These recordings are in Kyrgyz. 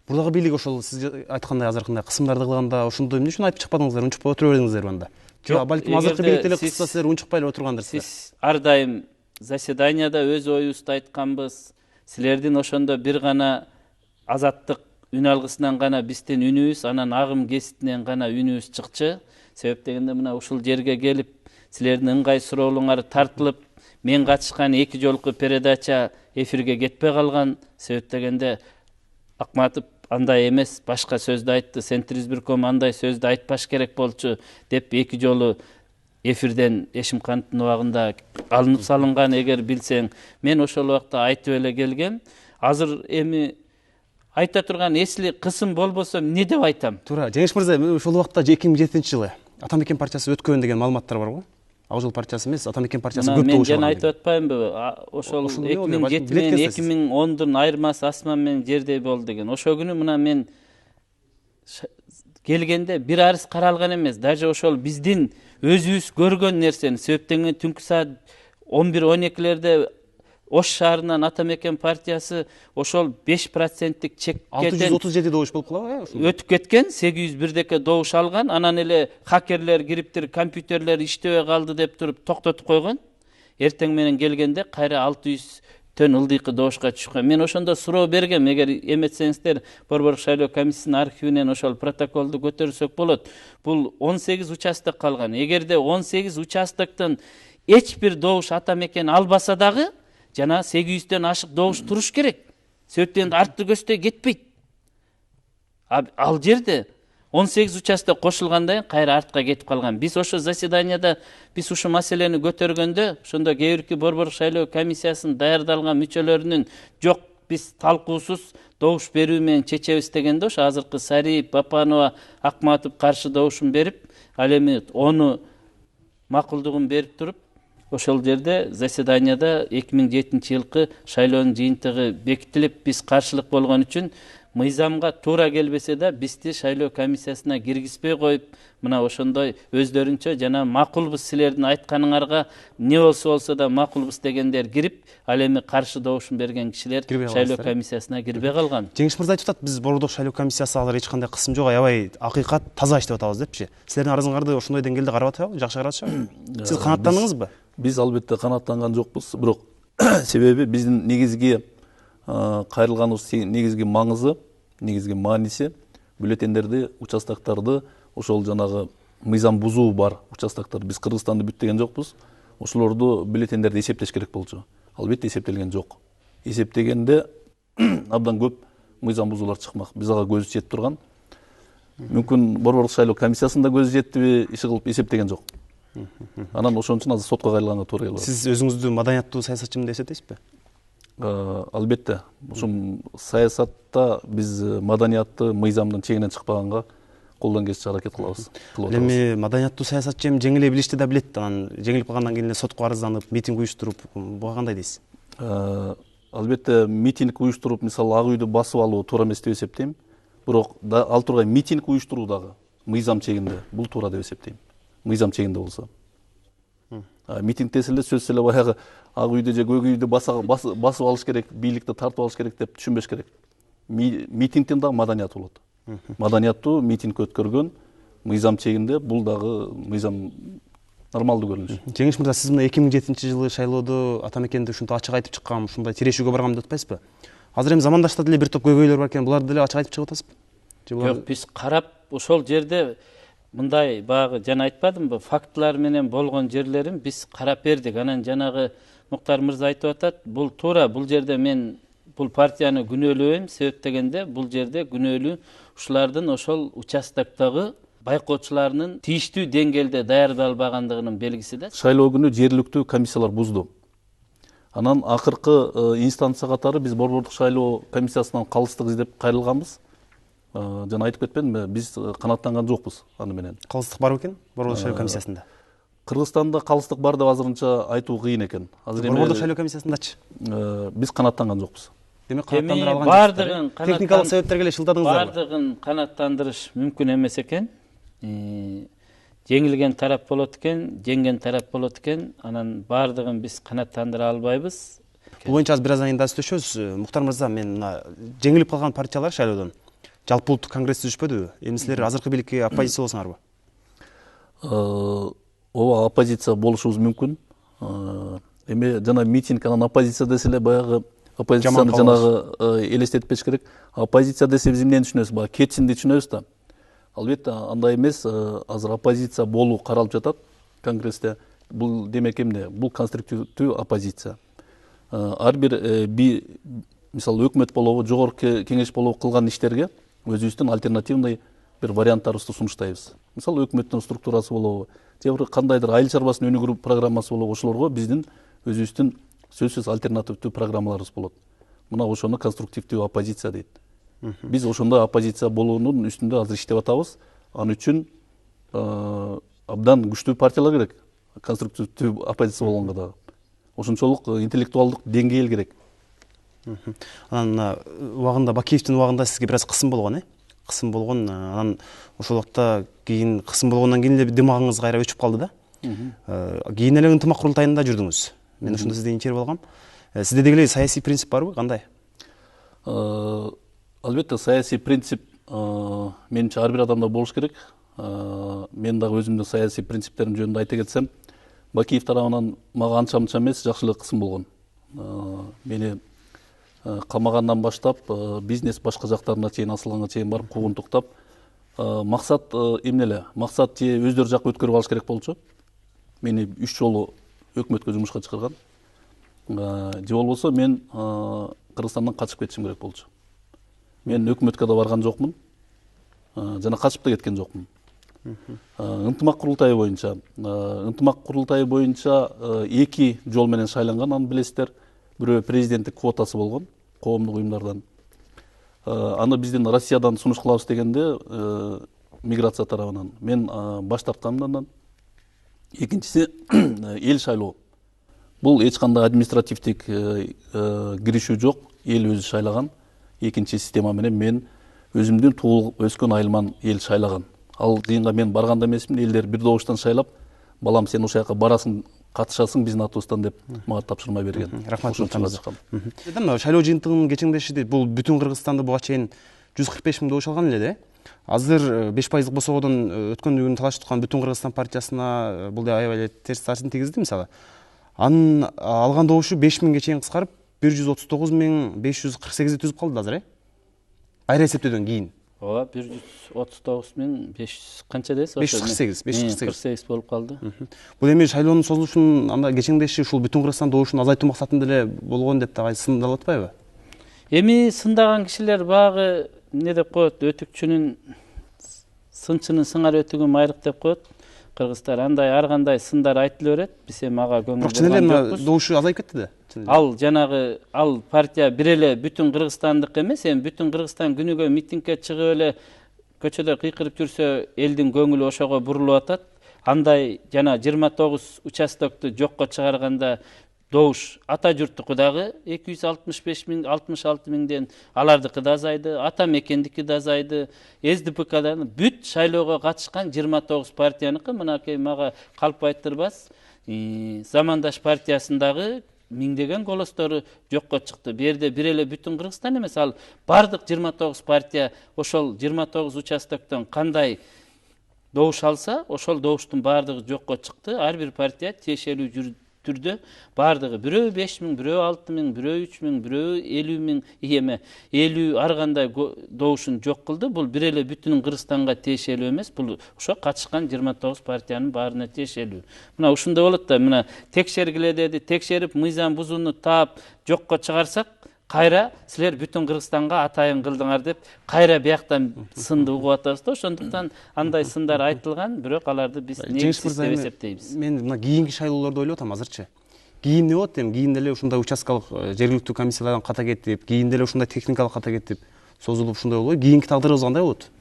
Бурдагы бийлик ошол сиз айткандай азыркындай кысымдарды кылганда ошондой эмне үчүн айтып чыкпадыңыздар, унчукпай отура бердиңиздерби анда? Жок, балким азыркы бийлик деле кысса силер унчукпай эле отургандырсыздар. Сиз ар дайым заседанияда өз оюбузду айтканбыз. Силердин ошондо бир гана азаттык үн алгысынан гана биздин үнүбүз, анан агым кеситинен гана үнүбүз чыкчу. Себеп дегенде мына ушул жерге келип, силердин ыңгай суроолуңар тартылып, мен катышкан 2 жолку передача эфирге кетпей калган. Себеп дегенде Акматов андай эмес, башка сөздү айтты, Центр избирком андай сөздү айтпаш керек болчу деп 2 жолу эфирден Эшимкановдун убагында алынып салынган. Эгер билсең, мен ошол убакта айтып эле келгем. Азыр эми айта турган эсли кысым болбосо эмне деп айтам? Туура, Жеңиш мырза, ошол убакта 2007-жылы Атамекен партиясы өткөн деген маалыматтар бар го. Ак Жол партиясы эмес, Атамекен партиясы көп добуш алган. Мен жана айтып атпаймынбы? Ошол 2007 менен 2010дун айырмасы асман менен жердей болду деген. Ошол күнү мына мен келгенде бир арыз каралган эмес. Даже ошол биздин өзүбүз көргөн нерсени, себептен түнкү саат 11-12лерде Ош шаарынан Атамекен партиясы ошол 5%тик чеккеден 637 добуш болуп калабы, өтүп кеткен, 801 добуш алган. Анан эле хакерлер кириптир, компьютерлер иштебей калды деп туруп токтотуп койгон. Эртең менен келгенде кайра 600төн ылдыйкы добушка түшкөн. Мен ошондо суроо бергем, эгер эметсеңиздер, Борбордук шайлоо комиссиясынын архивинен ошол протоколду көтөрсөк болот. Бул 18 участок калган. Эгерде 18 участоктон эч бир добуш Атамекен албаса дагы, жана 800төн ашык добуш туруш керек. Себептен артты көздөй кетпейт. Ал жерде 18 участок кошулгандан кайра артка кетип калган. Биз ошо заседанияда биз ушу маселени көтөргөндө, ошондо кээ бирки Борбордук шайлоо комиссиясынын даярдалган мүчөлөрүнүн жок, биз талкуусуз добуш берүү менен чечебиз дегенде, ошо азыркы Сариев, Папанова, Акматов каршы добушун берип, ал эми ону макулдугун берип туруп, ошол жерде заседанияда 2007-жылкы шайлоонун жыйынтыгы бекитилип, биз каршылык болгон үчүн мыйзамга туура келбесе да бизди шайлоо комиссиясына киргизбей коюп, мына ошондой өздөрүнчө жана макулбуз, силердин айтканыңарга эмне болсо да макулбуз дегендер кирип, ал эми каршы добушун берген кишилер шайлоо комиссиясына кирбей калган. Жеңиш мырза айтып атат, биз Борбордук шайлоо комиссиясы алар эч кандай кысым жок, аябай акыйкат, таза иштеп атабыз депчи. Силердин арызыңарды ошондой деңгээлде карап атабы, жакшы карап атышабы? Сиз канааттандыңызбы? Биз албетте канааттанган жокпуз, бирок себеби биздин негизги кайрылганыбыз негизги маңызы, негизги мааниси бюллетендерди, участоктарды, ошол жанагы мыйзам бузуу бар участоктор, биз Кыргызстанды бүт деген жокпуз. Ошолорду бюллетендерди эсептеш керек болчу. Албетте эсептелген жок. Эсептегенде абдан көп мыйзам бузуулар чыкмак. Биз ага көзү жетип турган. Мүмкүн Борбордук шайлоо комиссиясында көзү жетиби, иши кылып эсептеген жок. Анан ошон үчүн азыр сотко кайрылганга туура келип атат. Сиз өзүңүздү маданияттуу саясатчымын деп эсептейсизби? Албетте, ушул саясатта биз маданиятты мыйзамдын чегинен чыкпаганга колдон келишинче аракет кылабыз. Эми маданияттуу саясатчы эми жеңиле билишти да билет, анан жеңилип калгандан кийин сотко арызданып, митинг уюштуруп, буга кандай дейсиз? Албетте, митинг уюштуруп, мисалы Ак үйдү басып алуу туура эмес деп эсептейм. Бирок ал тургай митинг уюштуруу дагы мыйзам чегинде, бул туура деп эсептейм. Мыйзам чегинде болсо. Митинг десе эле сөзсүз эле баягы Ак үйдү же Көк үйдү басып алыш керек, бийликти тартып алыш керек деп түшүнбөш керек. Митингден дагы маданият болот. Маданияттуу митинг өткөргөн мыйзам чегинде, бул дагы мыйзам нормалдуу көрүнүш. Жеңиш мырза, сиз мына 2007-жылы шайлоодо Атамекенди ушунтип ачык айтып чыккан, ушундай тирешүүгө баргам деп атпайсызбы? Азыр эми замандашта деле бир топ көйгөйлөр бар экен, буларды деле ачык айтып чыгып атасызбы? Жок, биз карап ошол жерде мындай багы жана айтпадымбы, фактылар менен болгон жерлерин биз карап бердик. Анан жанагы Муктар мырза айтып атат, бул туура, бул жерде мен бул партияны күнөөлөбөйм, себеп дегенде бул жерде күнөөлүү ушулардын ошол участоктогу байкоочуларынын тийиштүү деңгээлде даярдалбагандыгынын белгиси да. Шайлоо күнү жергиликтүү комиссиялар бузду. Анан акыркы инстанция катары биз Борбордук шайлоо комиссиясынан калыстык издеп кайрылганбыз. Жана айтып кетпедимби, биз канааттанган жокпуз аны менен. Калыстык бар бекен Борбордук шайлоо комиссиясында? Кыргызстанда калыстык бар деп азырынча айтуу кыйын экен. Азыр Борбордук шайлоо комиссиясындачы? Биз канааттанган жокпуз. Демек канааттандыра алган бардыгын техникалык себептерге эле шылтадыңыздар. Бардыгын канааттандырыш мүмкүн эмес экен. Жеңилген тарап болот экен, жеңген тарап болот экен. Анан бардыгын биз канааттандыра албайбыз. Бул боюнча бир аздан кийин да сүйлөшөбүз. Муктар мырза, мен мына жеңилип калган партиялар шайлоодон жалпы улуттук конгресс түзүшпөдүбү? Эми силер азыркы бийликке оппозиция болсуңарбы? Ооба, оппозиция болушубуз мүмкүн. Эми жана митинг анан оппозиция десе эле баягы оппозицияны жанагы элестетпеш керек. Оппозиция десе биз эмнени түшүнөбүз? Баягы кетишинди түшүнөбүз да. Албетте андай эмес. Азыр оппозиция болуу каралып жатат конгрессте. Бул демек эмне? Бул конструктивдүү оппозиция. Ар бир мисалы өкмөт болобу, жогорку кеңеш болобу кылган иштерге өзүбүздүн альтернативный бир варианттарыбызды сунуштайбыз. Мисалы өкмөттүн структурасы болобу, же бир кандайдыр айыл чарбасын өнүгүү программасы болобу, ошолорго биздин өзүбүздүн сөзсүз альтернативдүү программаларыбыз болот. Мына ошону конструктивдүү оппозиция дейт. Биз ошондой оппозиция болуунун үстүндө азыр иштеп атабыз. Ал үчүн абдан күчтүү партиялар керек. Конструктивдүү оппозиция болгонго дагы. Ошончолук интеллектуалдык деңгээл керек. Анан убагында Бакиевдин убагында сизге бир аз кысым болгон, кысым болгон. Анан ошол убакта кийин кысым болгондон кийин эле дымагыңыз кайра өчүп калды да. Кийин эле ынтымак курултайында жүрдүңүз. Мен ошондо сизден ичерип алгам. Сизде деги эле саясий принцип барбы, кандай? Албетте саясий принцип менимче ар бир адамда болуш керек. Мен дагы өзүмдүн саясий принциптерим жөнүндө айта кетсем, Бакиев тарабынан мага анча мынча эмес, жакшы эле кысым болгон. Мени камагандан баштап бизнес башка жактарына чейин, асылганга чейин барып куугунтуктап, максат эмне эле? Максат же өздөрү жакка өткөрүп алыш керек болчу. Мени 3 жолу өкмөткө жумушка чыгарган. Же болбосо мен Кыргызстандан качып кетишим керек болчу. Мен өкмөткө да барган жокмун, жана качып да кеткен жокмун. Ынтымак курултайы боюнча 2 жол менен шайланган, аны билесиздер. Бирөө президенттик квотасы болгон коомдук уюмдардан. Аны биздин Россиядан сунуш кылабыз дегенде миграция тарабынан мен баш тарткам андан. Экинчиси эл шайлоо. Бул эч кандай административдик киришүү жок, эл өзү шайлаган. Экинчи система менен мен өзүмдүн туулуп өскөн айылман эл шайлаган. Ал жыйынга мен барганда эмесмин, элдер бир добуштан шайлап, балам сен ошол жака барасың, катышасың биздин атыбыздан деп мага тапшырма берген. Рахмат. Шайлоо жыйынтыгынын кечиңдеши бул бүтүн Кыргызстанды буга чейин 145 000 добуш алган эле да. Азыр 5% босогодон өткөн күнү талашып турган Бүтүн Кыргызстан партиясына бул да аябай эле терс таасирин тийгизди мисалы. Анын алган добушу 5000ге чейин кыскарып 139.548 түзүп калды азыр, айра эсептөөдөн кийин. Ооба, 139.500 канча дейсиз? 548 болуп калды. Бул эми шайлоонун созулушунун анда кечиңдеши ушул Бүтүн Кыргызстан добушун азайтуу максатында эле болгон деп дагы сындалып атпайбы? Эми сындаган кишилер багы эмне деп коет? Өтүкчүнүн сынчынын сыңар өтүгүн майрык деп коет. Кыргыздар андай ар кандай сындар айтыла берет. Биз эми ага көңүл бурган жокпуз. Бирок чын эле добушу азайып кетти да. Ал жанагы партия бир эле Бүтүн Кыргызстандык эмес, эми Бүтүн Кыргызстан күнүгө митингге чыгып эле көчөдө кыйкырып жүрсө, элдин көңүлү ошого бурулуп атат. Андай жана 29 участокту жокко чыгарганда добуш ата журттуку дагы 266 миңден алардыкы да азайды, ата мекендики да азайды, СДПКдан бүт шайлоого катышкан 29 партияныкы мынакей мага калп айттырбас. Замандаш партиясындагы миңдеген голостору жокко чыкты. Бу жерде бир эле Бүтүн Кыргызстан эмес, ал бардык 29 партия ошол 29 участоктон кандай добуш алса, ошол добуштун бардыгы жокко чыкты. Ар бир партия тиешелүү түрдө бардыгы бирөө 5000, бирөө 6000, бирөө 3000, бирөө 50 ар кандай добушун жок кылды. Бул бир эле Бүтүн Кыргызстанга тиешелүү эмес, бул ошо катышкан 29 партиянын баарына тиешелүү. Мына ушундай болот да, мына текшергиле деди, текшерип мыйзам бузууну таап жокко чыгарсак, кайра силер Бүтүн Кыргызстанга атайын кылдыңар деп кайра бияктан сынды угуп атабыз да. Ошондуктан андай сындар айтылган, бирок аларды биз негизсиз деп эсептейбиз. Мен мына кийинки шайлоолорду ойлоп атам азырчы. Кийин эмне болот эми? Кийин деле ушундай участкалык жергиликтүү комиссиялардан ката кетип, кийин деле ушундай техникалык ката кетип, созулуп ушундай болбой, кийинки тагдырыбыз кандай болот?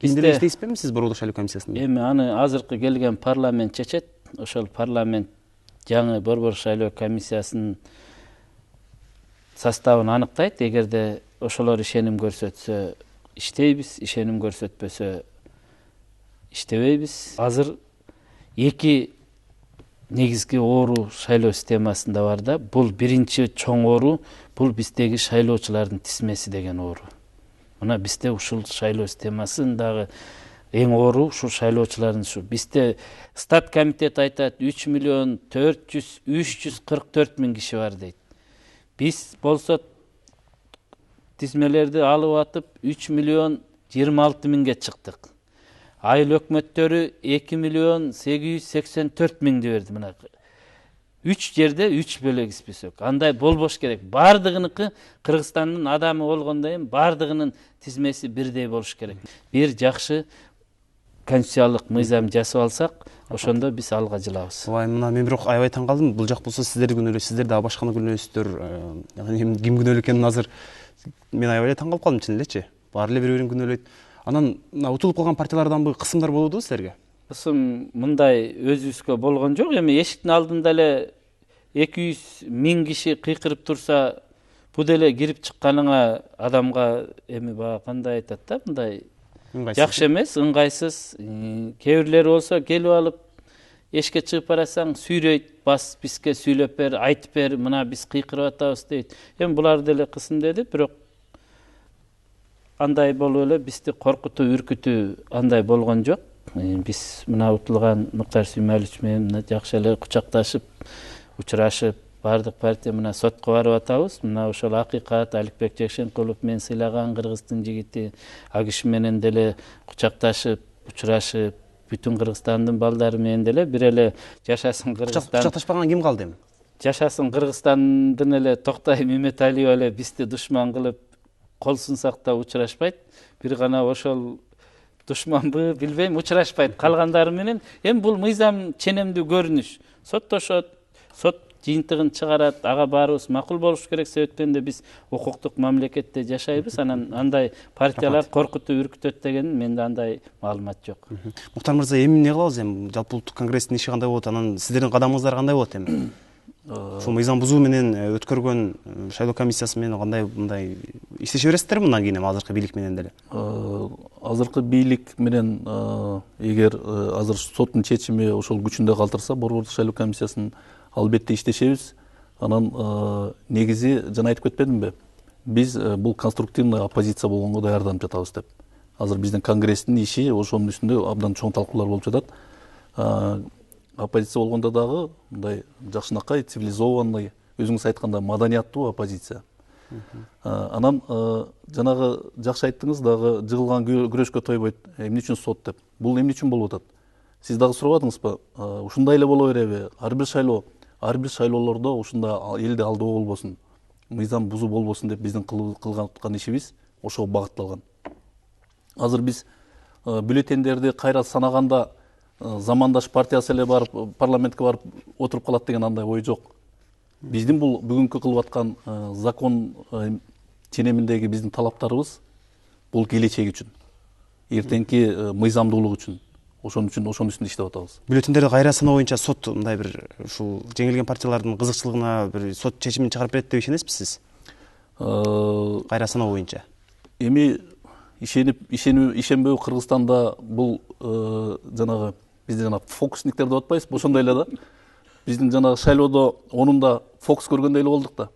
Кийин деле иштейсизби сиз Борбордук шайлоо комиссиясында? Эми аны азыркы келген парламент чечет. Ошол парламент жаңы Борбордук шайлоо комиссиясынын составын аныктайт. Эгерде ошолор ишеним көрсөтсө иштейбиз, ишеним көрсөтпөсө иштебейбиз. Азыр 2 негизги оору шайлоо системасында бар да. Бул биринчи чоң оору, бул биздеги шайлоочулардын тизмеси деген оору. мына бизде ушул шайлоо системасын дагы эң оору ушул шайлоочулардын ушу. Бизде стат комитет айтат 3.400.344.000 киши бар дейт. Биз болсо тизмелерди алып атып 3.026.000 чыктык. Айыл өкмөттөрү 2.884.000 берди. Мына 3 жерде 3 бөлөк список. Андай болбош керек. Бардыгыныкы Кыргызстандын адамы болгондойм бардыгынын тизмеси бирдей болуш керек. Бир жакшы конституциялык мыйзам жасап алсак, ошондо биз алга жылабыз. Ой, мына мен бирок аябай таң калдым. Бул жак болсо сиздер күнөөлөйсүздөр, сиздер дагы башканы күнөөлөйсүздөр. Ким күнөөлүү экенин азыр мен аябай таң калып калдым чын элечи. Баары эле бири-бирин күнөөлөйт. Анан утулуп калган партиялардан кысымдар болобу силерге? Кысым мындай өзүбүзгө болгон жок. Эми эшиктин алдында эле 200.000 киши кыйкырып турса, бу деле кирип чыкканыңа адамга эми баа кандай айтат да, мындай жакшы эмес, ыңгайсыз. Кээ бирлери болсо келип алып эшикке чыгып барасаң сүйрөйт, бас бизге сүйлөп бер, айтып бер, мына биз кыйкырып атабыз дейт. Эми булар деле кысым деди, бирок андай болуп эле бизди коркутуу, үркүтүү андай болгон жок. Биз мына утулган Муктар Сүймәлович менен жакшы эле кучакташып, учурашып, бардык партия мына сотко барып атабыз. Мына ошол Акыйкат, Аликбек Жекшенкулов мен сыйлаган Кыргыздын жигити, ал киши менен деле кучакташып, учурашып, бүтүн Кыргызстандын балдары менен деле бир эле жашасын Кыргызстан. Кучакташпаган ким калды эми? Жашасын Кыргызстандын эле Токтай Меметалиева эле бизди душман кылып кол сунсак да учурашпайт. Бир гана ошол душманбы билбейм, учурашпайт. Калгандары менен эми бул мыйзам ченемдүү көрүнүш. Соттошот, сот жыйынтыгын чыгарат, ага баарыбыз макул болуш керек. Себептен биз укуктук мамлекетте жашайбыз. Анан андай партиялар коркутуп үркүтөт деген менде андай маалымат жок. Муктар мырза, эми эмне кылабыз эми? Жалпы улуттук конгресстин иши кандай болот? Анан сиздердин кадамыңыздар кандай болот эми? Ушул мыйзам бузуу менен өткөргөн шайлоо комиссиясы менен кандай мындай иштеше бересиздерби мындан кийин эми азыркы бийлик менен деле? Азыркы бийлик менен эгер азыр соттун чечими ошол күчүндө калтырса, Борбордук шайлоо комиссиясынын албетте иштешебиз. Анан негизи жана айтып кетпедимби? Биз бул конструктивный оппозиция болгонго даярданып жатабыз деп. Азыр биздин конгресстин иши ошонун үстүндө абдан чоң талкуулар болуп жатат. Оппозиция болгондо дагы мындай жакшынакай, цивилизованный, өзүңүз айткандай маданияттуу оппозиция. Анан жанагы жакшы айттыңыз дагы, жыгылган күрөшкө тойбойт, эмне үчүн сот деп. Бул эмне үчүн болуп атат? Сиз дагы сурабадыңызбы? Ушундай эле боло береби? Ар бир шайлоолордо ушундай элди алдоо болбосун, мыйзам бузуу болбосун деп биздин кылган ишибиз ошого багытталган. Азыр биз бюллетендерди кайра санаганда замандаш партиясы эле барып парламентке барып отуруп калат деген андай ой жок. Биздин бул бүгүнкү кылып аткан закон ченеминдеги биздин талаптарыбыз бул келечек үчүн, эртеңки мыйзамдуулук үчүн. Ошон үчүн иштеп атабыз. Бюллетендерди кайра саноо боюнча сот мындай бир ушул жеңилген партиялардын кызыкчылыгына бир сот чечимин чыгарып берет деп ишенесизби сиз? Кайра саноо боюнча. Эми ишенбөө Кыргызстанда бул жанагы бизде жана фокусниктер деп атпайбызбы, ошондой эле да. Биздин жанагы шайлоодо онунда фокус көргөндөй эле болдук да.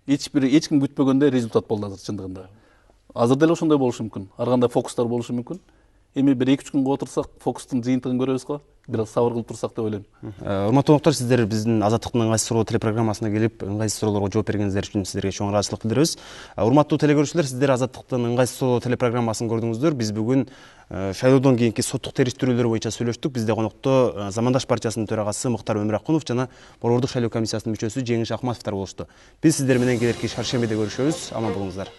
Эч ким күтпөгөндөй результат болду азыр чындыгында. Азыр деле ошондой болушу мүмкүн. Ар кандай фокустар болушу мүмкүн. Эми бир 2-3 күнгө отурсак, фокустун жыйынтыгын көрөбүз го. Бир аз сабыр кылып турсак деп ойлойм. Урматтуу коноктор, сиздер биздин Азаттыктын ыңгайсыз суроо телепрограммасына келип, ыңгайсыз суроолорго жооп бергениңиздер үчүн сиздерге чоң ыраазычылык билдиребиз. Урматтуу телекөрүүчүлөр, сиздер Азаттыктын ыңгайсыз суроо телепрограммасын көрдүңүздөр. Биз бүгүн шайлоодон кийинки соттук териштирүүлөр боюнча сүйлөштүк. Бизде конокто Замандаш партиясынын төрагасы Муктар Өмүракунов жана Борбордук шайлоо комиссиясынын мүчөсү Жеңиш Акматовдор болушту. Биз сиздер менен келерки шаршембиде көрүшөбүз. Аман болуңуздар.